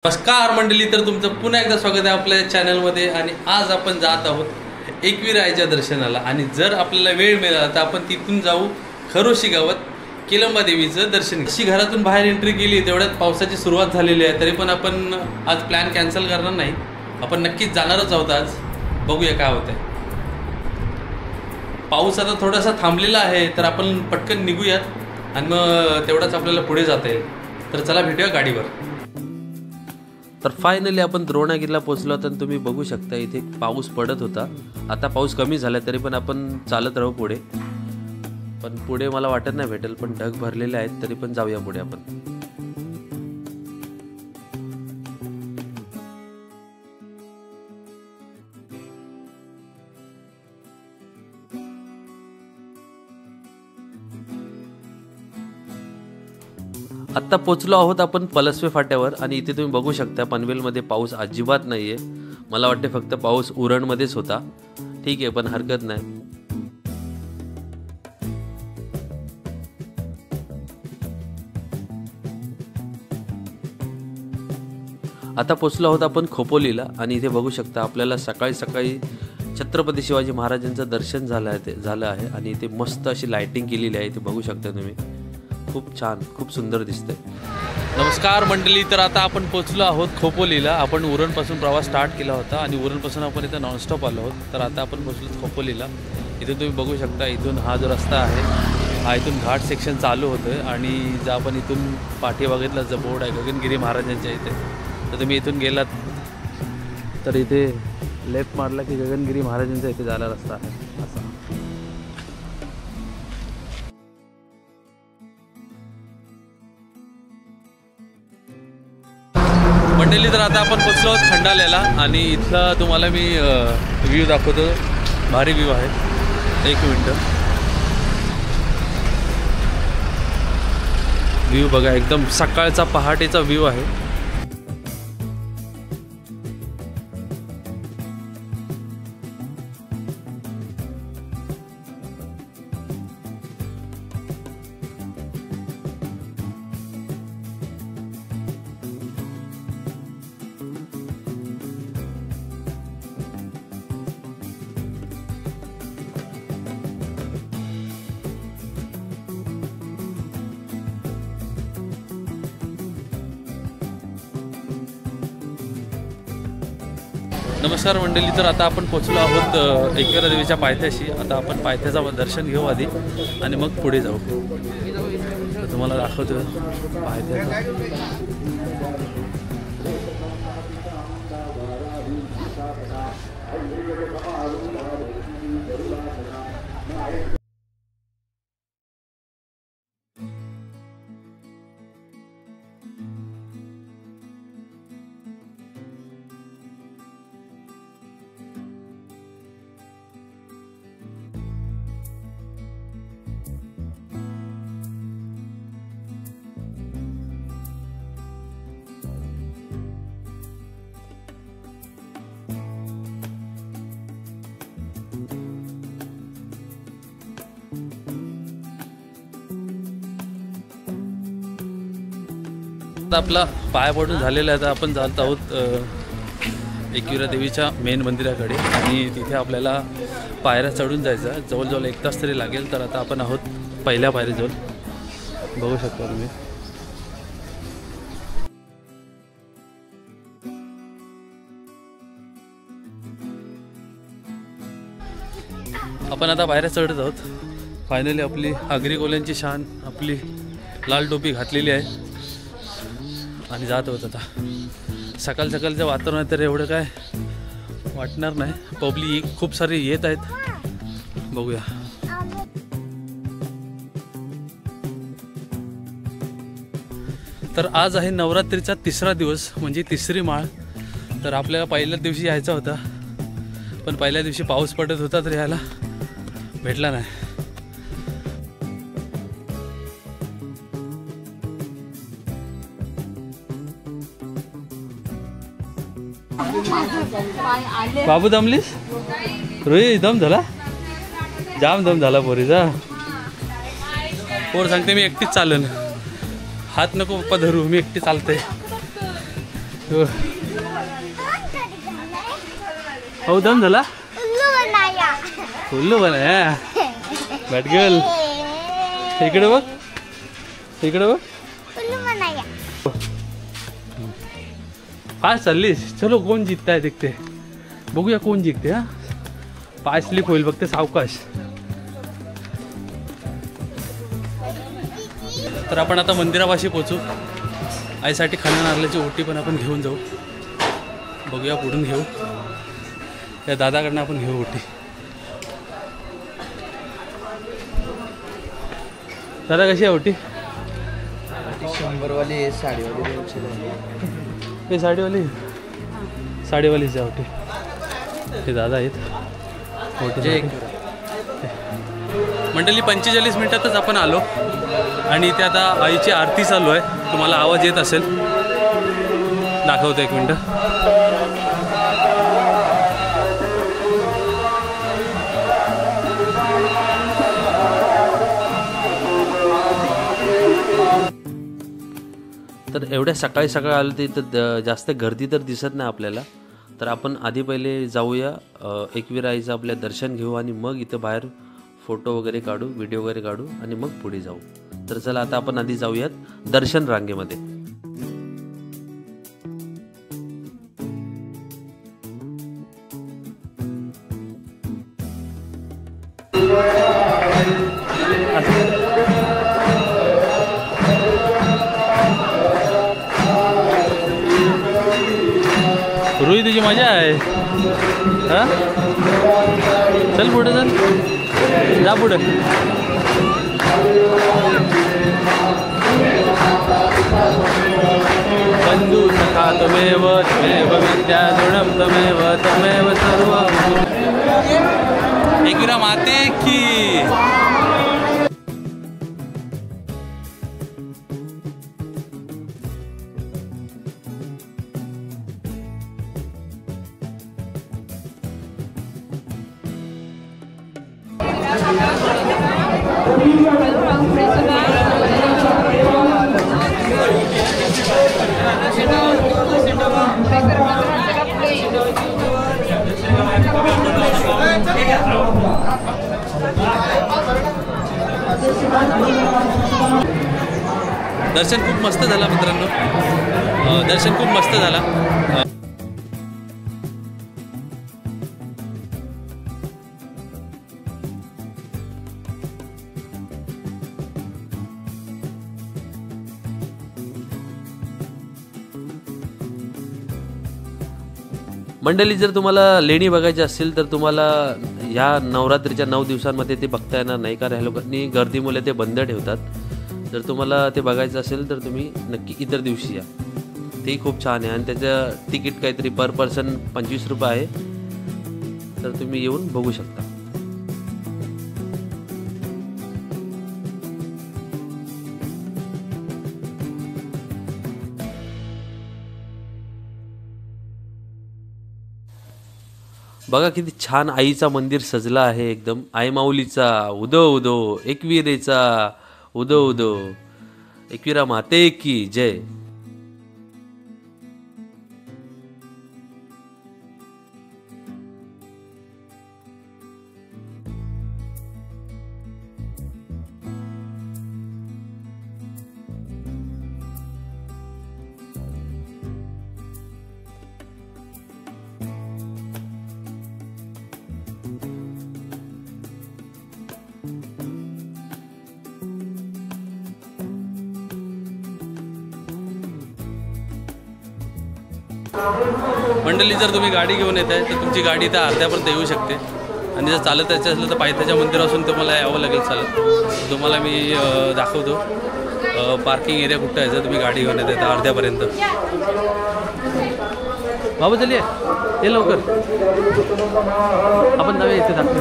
नमस्कार मंडळी, तर तुमचं पुन्हा एकदा स्वागत आहे आपल्या चॅनलमध्ये. आणि आज आपण जात आहोत एकविरायच्या दर्शनाला. आणि जर आपल्याला वेळ मिळाला तर आपण तिथून जाऊ खरोशी गावात केलंबा देवीचं दर्शन. अशी घरातून बाहेर एंट्री केली तेवढ्यात पावसाची सुरुवात झालेली आहे. तरी पण आपण आज प्लॅन कॅन्सल करणार नाही, आपण नक्कीच जाणारच आहोत आज. बघूया काय होतंय. पाऊस आता थोडासा थांबलेला आहे, तर आपण पटकन निघूयात आणि मग तेवढाच आपल्याला पुढे जाता येईल. तर चला भेटूया गाडीवर. तर फायनली आपण द्रोणागिरीला पोहोचलो तर तुम्ही बघू शकता इथे पाऊस पडत होता. आता पाऊस कमी झाला तरी पण आपण चालत राहू पुढे. पण पुढे मला वाटत नाही भेटेल, पण ढग भरलेले आहेत तरी पण जाऊया पुढे आपण. आत्ता पोचलो आहोत आपण पलसवे फाट्यावर. आणि इथे तुम्ही बघू शकता पनवेलमध्ये पाऊस अजिबात नाही आहे. मला वाटते फक्त पाऊस उरणमध्येच होता. ठीक आहे, पण हरकत नाही. आता पोचलो आहोत आपण खोपोलीला. आणि इथे बघू शकता आपल्याला सकाळी सकाळी छत्रपती शिवाजी महाराजांचं दर्शन झालं आहे. आणि इथे मस्त अशी लाइटिंग केलेली आहे. इथे बघू शकता तुम्ही, खूप छान, खूप सुंदर दिसतंय. नमस्कार मंडळी, तर आता आपण पोचलो आहोत खोपोलीला. आपण उरणपासून प्रवास स्टार्ट केला होता आणि उरणपासून आपण इथं नॉनस्टॉप आलो आहोत. तर आता आपण पोचलो खोपोलीला. इथे तुम्ही बघू शकता इथून हा जो रस्ता आहे हा इथून घाट सेक्शन चालू होतं आहे. आणि जर आपण इथून पाठीमागेतला जो बोर्ड आहे गगनगिरी महाराजांच्या इथे, तर तुम्ही इथून गेलात तर इथे लेफ्ट मारला की गगनगिरी महाराजांच्या इथे जायला रस्ता आहे असा. मंडळी, तर आता आपण पोचलो आहोत खंडाल्याला. आणि इथला तुम्हाला मी व्ह्यू दाखवतो. भारी व्ह्यू आहे. एक मिनटं, व्ह्यू बघा, एकदम सकाळचा पहाटेचा व्ह्यू आहे. नमस्कार मंडळी, तर आता आपण पोचलो आहोत एकविरा देवीच्या पायथ्याशी. आता आपण पायथ्याचं दर्शन घेऊ आधी आणि मग पुढे जाऊ. तर तुम्हाला दाखवतो पायथ्याचं. आपला पाय पडून झालेला आहे. तर आपण जात आहोत एकविरा देवीच्या मेन मंदिराकडे. आणि तिथे आपल्याला पायऱ्या चढून जायचं. जवळजवळ 1 तास तरी लागेल. तर आता आपण आहोत पहिल्या पायरीजवळ. बघू शकता तुम्ही. आपण आता पायऱ्या चढत आहोत. फायनली आपली आगरी कोल्यांची शान, आपली लाल टोपी घातलेली आहे आणि जात होत. आता सकाळ सकाळचं वातावरण तर एवढं काय वाटणार नाही. पब्लिक खूप सारे येत आहेत. बघूया. तर आज आहे नवरात्रीचा 3रा दिवस, म्हणजे 3री माळ. तर आपल्याला पहिल्याच दिवशी यायचा होता, पण पहिल्या दिवशी पाऊस पडत होता तर यायला भेटला नाही. बाबू दमलीस? रोही दम झाला, जाम दम झाला पोरीचा. पोर सांगते मी एकटीच चालन, हात नको पप्पा धरू, मी एकटी चालते. हो दम झाला उल्लू बनाया बॅट गर्ल इकडे बघ इकडे बघ फास्ट चाललीस चलो कोण जिंकताय देखते बघूया कोण जिंकते हा पाय स्लिप होईल बघते सावकाश तर आपण आता मंदिरापाशी पोचू आईसाठी खाण्या नारळाची ओटी पण आपण घेऊन जाऊ बघूया पुढून घेऊ या दादाकडनं आपण घेऊ ओटी दादा कशी आहे ओटी 100 वाली साडीवाली 200 साडीवालीच आहे ओटी हे दादा आहेत ओटी मंडळी 45 मिनिटातच आपण आलो आणि इथे आता आईची आरती चालू आहे तुम्हाला आवाज येत असेल दाखवतो एक मिनटं तर एवढ्या सकाळी सकाळी आलं ते तर जास्त गर्दी तर दिसत नाही आपल्याला तर आपण आधी पहिले जाऊया एकवीर आईचं आपल्या दर्शन घेऊ आणि मग इथं बाहेर फोटो वगैरे काढू व्हिडिओ वगैरे काढू आणि मग पुढे जाऊ तर चला आता आपण आधी जाऊयात दर्शन रांगेमध्ये रुई तुझी मजा आहे हा चल पुढे चल जा पुढे बंधू सखा तमेव तमेव विद्या दृढं तमेव तमेव सर्व एकविरा माते की दर्शन खूप मस्त झाला मित्रांनो दर्शन खूप मस्त झाला मंडळी जर तुम्हाला लेणी बघायची असेल तर तुम्हाला ह्या नवरात्रीच्या 9 दिवसांमध्ये ते बघता येणार नाही कारण ह्या लोकांनी गर्दीमुळे ते बंद ठेवतात जर तुम्हाला ते बघायचं असेल तर तुम्ही नक्की इतर दिवशी या ते खूप छान आहे आणि त्याचं तिकीट काहीतरी पर पर्सन 25 रुपये आहे तर तुम्ही येऊन बघू शकता बघा किती छान आईचा मंदिर सजला आहे एकदम आई माऊलीचा उदो उदो एकविरेचा उदो उदो एकविरा माते की जय मंडळी जर तुम्ही गाडी घेऊन येत आहे तर तुमची गाडी त्या अर्ध्यापर्यंत येऊ शकते आणि जर चालत यायचं असलं तर पायथ्याच्या मंदिरापासून तुम्हाला यावं लागेल चालत तुम्हाला मी दाखवतो पार्किंग एरिया कुठं आहे जर तुम्ही गाडी घेऊन येत आहे तर अर्ध्यापर्यंत बाबा चलिए ये लवकर आपण जाऊया इथे दाखवू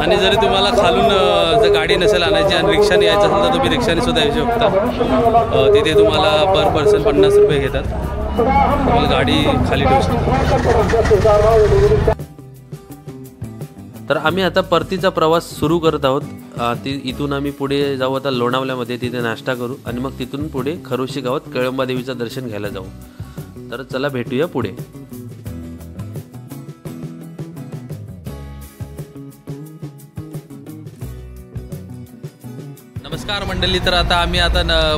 आणि जरी तुम्हाला खालून जर गाडी नसेल आणायची आणि रिक्षाने यायचं असेल तर तुम्ही रिक्षाने सुद्धा येऊ शकता तिथे तुम्हाला पर पर्सन 50 रुपये घेतात तुम्हाला गाडी खाली ठेवू शकता. तर आम्ही आता परतीचा प्रवास सुरू करत आहोत. इथून आम्ही पुढे जाऊ आता लोणावल्यामध्ये, तिथे नाश्ता करू आणि मग तिथून पुढे खरोशी गावात कळंबा देवीचं दर्शन घ्यायला जाऊ. तर चला भेटूया पुढे. नमस्कार मंडळी. तर आता आम्ही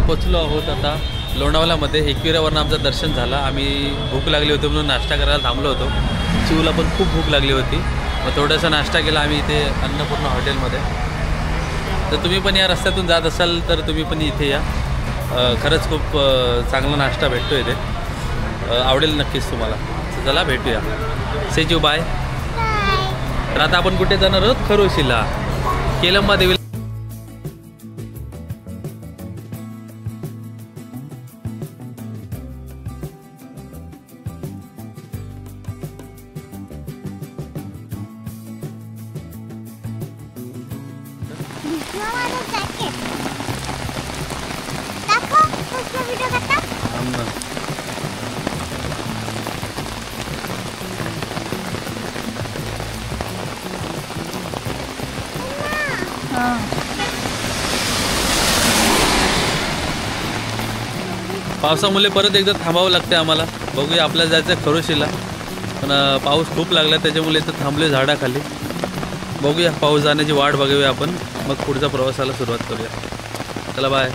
पोचलो आहोत आता लोणावल्यामध्ये. एकविरावरून आमचं दर्शन झालं. आम्ही भूक लागली होती म्हणून नाश्ता करायला थांबलो होतो. चिवला पण खूप भूक लागली होती, मग थोडासा नाश्ता केला आम्ही इथे अन्नपूर्णा हॉटेलमध्ये. तर तुम्ही पण या रस्त्यातून जात असाल तर तुम्ही पण इथे या. खरंच खूप चांगला नाश्ता भेटतो इथे, आवडेल नक्कीच तुम्हाला. तर चला भेटूया. से यू बाय. तर आता आपण कुठे जाणार आहोत? खरोशीला, केलंबा देवी. पावसामुळे परत एकदा थांबावं लागते आम्हाला. बघूया, आपल्याला जायचं आहे खरोशीला, पण पाऊस खूप लागला त्याच्यामुळे इथं थांबले झाडाखाली. बघूया, पाऊस जाण्याची वाट बघूया आपण, मग पुढच्या प्रवासाला सुरुवात करूया. चला बाय.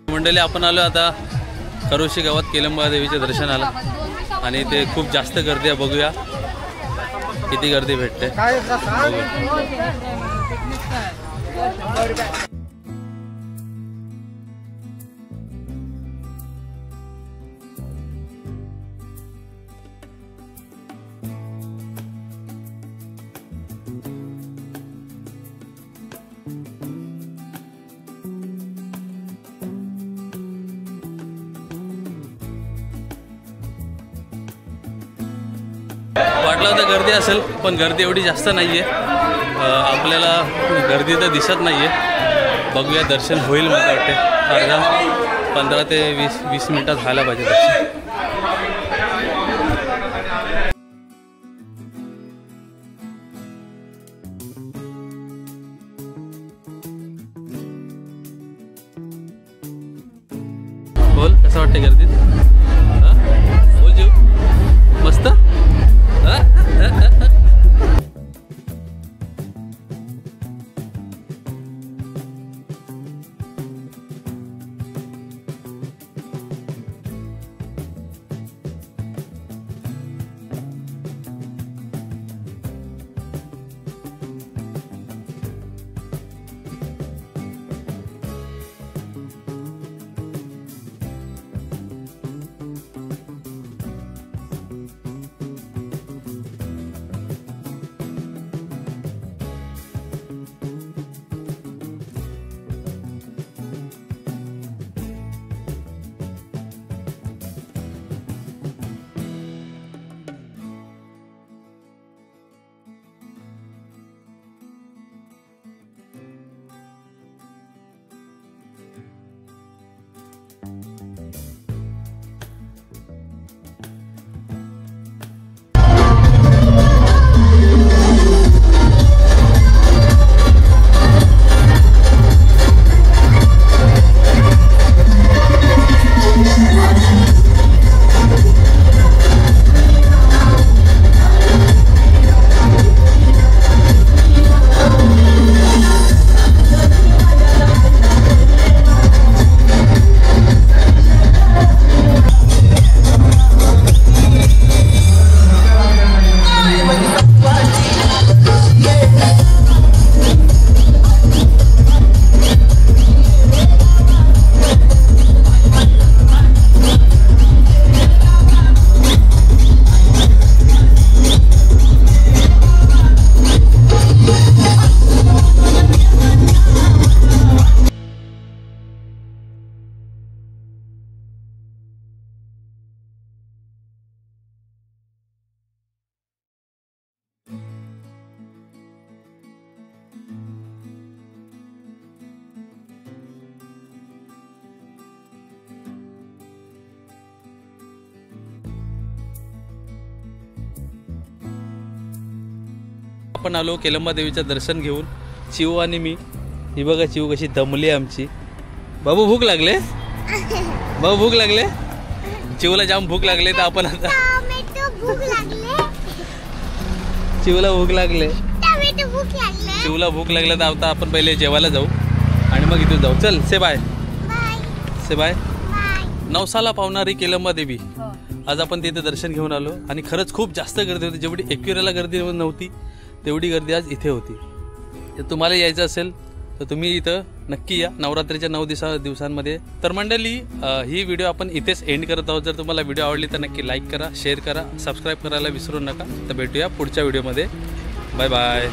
मंडळी, आपण आलो आता खरोशी गावात केलंबा देवीच्या दर्शनाला आणि ते खूप जास्त गर्दी आहे. बघूया किती गर्दी भेटते. वाटलं होतं गर्दी असेल, पण गर्दी एवढी जास्त नाही आहे. आपल्याला गर्दी तर दिसत नाही आहे. बघूया, दर्शन होईल मला वाटते. अर्धा 15 ते 20 मिनिटात व्हायला पाहिजे दर्शन. बोल, कसं वाटते गर्दीत? बोल जीव, मस्त. आपण आलो केलंबा देवीचं दर्शन घेऊन. चिऊ आणि मी. ही बघा चिऊ कशी दमली आमची. बाबू भूक लागले? बाबू भूक लागले? चिऊला जाम भूक लागले तर आपण आता चिऊला भूक लागले. चिऊला भूक लागले तर आता आपण पहिले जेवायला जाऊ आणि मग इथून जाऊ. चल से बाय. से बाय. नवसाला पावणारी केलंबा देवी. आज आपण तिथे दर्शन घेऊन आलो आणि खरंच खूप जास्त गर्दी होती. जेवढी एकविरेला गर्दी नव्हती तेवढी गर्दी आज इथे होती. तर तुम्हाला यायचं असेल तर तुम्ही इथं नक्की या नवरात्रीच्या 9 दिवसांमध्ये. तर मंडळी ही व्हिडिओ आपण इथेच एंड करत आहोत. जर तुम्हाला व्हिडिओ आवडली तर नक्की लाईक करा, शेअर करा, सबस्क्राईब करायला विसरू नका. तर भेटूया पुढच्या व्हिडिओमध्ये. Bye bye.